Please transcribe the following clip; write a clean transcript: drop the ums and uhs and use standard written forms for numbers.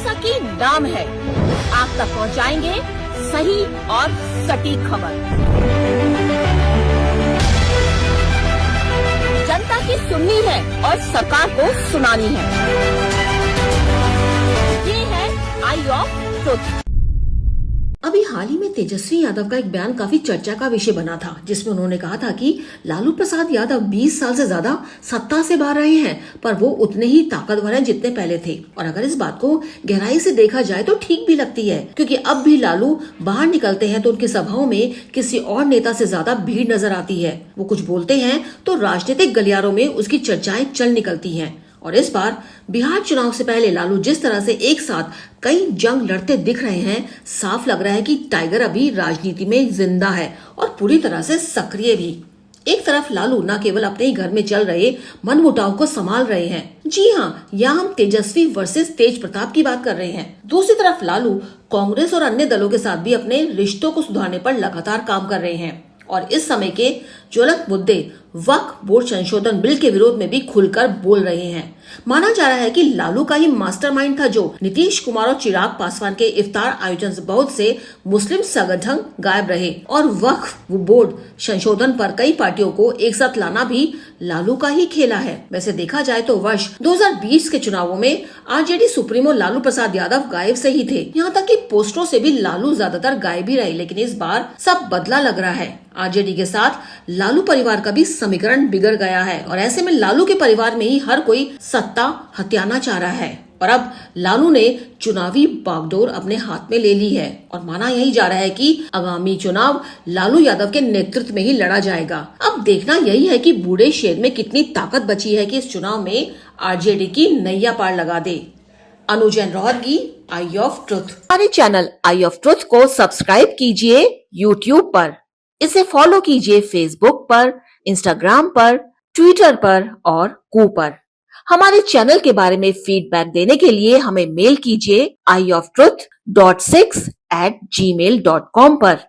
जैसा कि नाम है, आप तक पहुंचाएंगे सही और सटीक खबर। जनता की सुननी है और सरकार को सुनानी है। ये है आई ऑफ ट्रुथ। अभी हाल ही में तेजस्वी यादव का एक बयान काफी चर्चा का विषय बना था, जिसमें उन्होंने कहा था कि लालू प्रसाद यादव 20 साल से ज्यादा सत्ता से बाहर रहे हैं, पर वो उतने ही ताकतवर हैं जितने पहले थे। और अगर इस बात को गहराई से देखा जाए तो ठीक भी लगती है, क्योंकि अब भी लालू बाहर निकलते हैं तो उनकी सभाओं में किसी और नेता से ज्यादा भीड़ नजर आती है। वो कुछ बोलते हैं तो राजनीतिक गलियारों में उसकी चर्चाएं चल निकलती हैं। और इस बार बिहार चुनाव से पहले लालू जिस तरह से एक साथ कई जंग लड़ते दिख रहे हैं, साफ लग रहा है कि टाइगर अभी राजनीति में जिंदा है और पूरी तरह से सक्रिय भी। एक तरफ लालू न केवल अपने ही घर में चल रहे मनमुटाव को संभाल रहे हैं, जी हाँ, यहाँ हम तेजस्वी वर्सेस तेज प्रताप की बात कर रहे हैं। दूसरी तरफ लालू कांग्रेस और अन्य दलों के साथ भी अपने रिश्तों को सुधारने पर लगातार काम कर रहे हैं और इस समय के ज्वलंत मुद्दे वक्फ बोर्ड संशोधन बिल के विरोध में भी खुलकर बोल रहे हैं। माना जा रहा है कि लालू का ही मास्टरमाइंड था जो नीतीश कुमार और चिराग पासवान के इफ्तार आयोजन से बहुत से मुस्लिम संगठन गायब रहे और वक्फ बोर्ड संशोधन पर कई पार्टियों को एक साथ लाना भी लालू का ही खेला है। वैसे देखा जाए तो वर्ष 2020 के चुनावों में आरजेडी सुप्रीमो लालू प्रसाद यादव गायब से ही थे। यहाँ तक कि पोस्टरों से भी लालू ज्यादातर गायब ही रहे, लेकिन इस बार सब बदला लग रहा है। आरजेडी के साथ लालू परिवार का भी समीकरण बिगड़ गया है और ऐसे में लालू के परिवार में ही हर कोई सत्ता हथियाना चाह रहा है और अब लालू ने चुनावी बागडोर अपने हाथ में ले ली है और माना यही जा रहा है कि आगामी चुनाव लालू यादव के नेतृत्व में ही लड़ा जाएगा। अब देखना यही है कि बूढ़े शेर में कितनी ताकत बची है कि इस चुनाव में आरजेडी की नैया पार लगा दे। अनुजैन रोहत की आई ऑफ ट्रुथ। हमारे चैनल आई ऑफ ट्रुथ को सब्सक्राइब कीजिए YouTube पर, इसे फॉलो कीजिए Facebook पर, Instagram पर, Twitter पर और कू पर। हमारे चैनल के बारे में फीडबैक देने के लिए हमें मेल कीजिए ioftruth.6@gmail.com पर।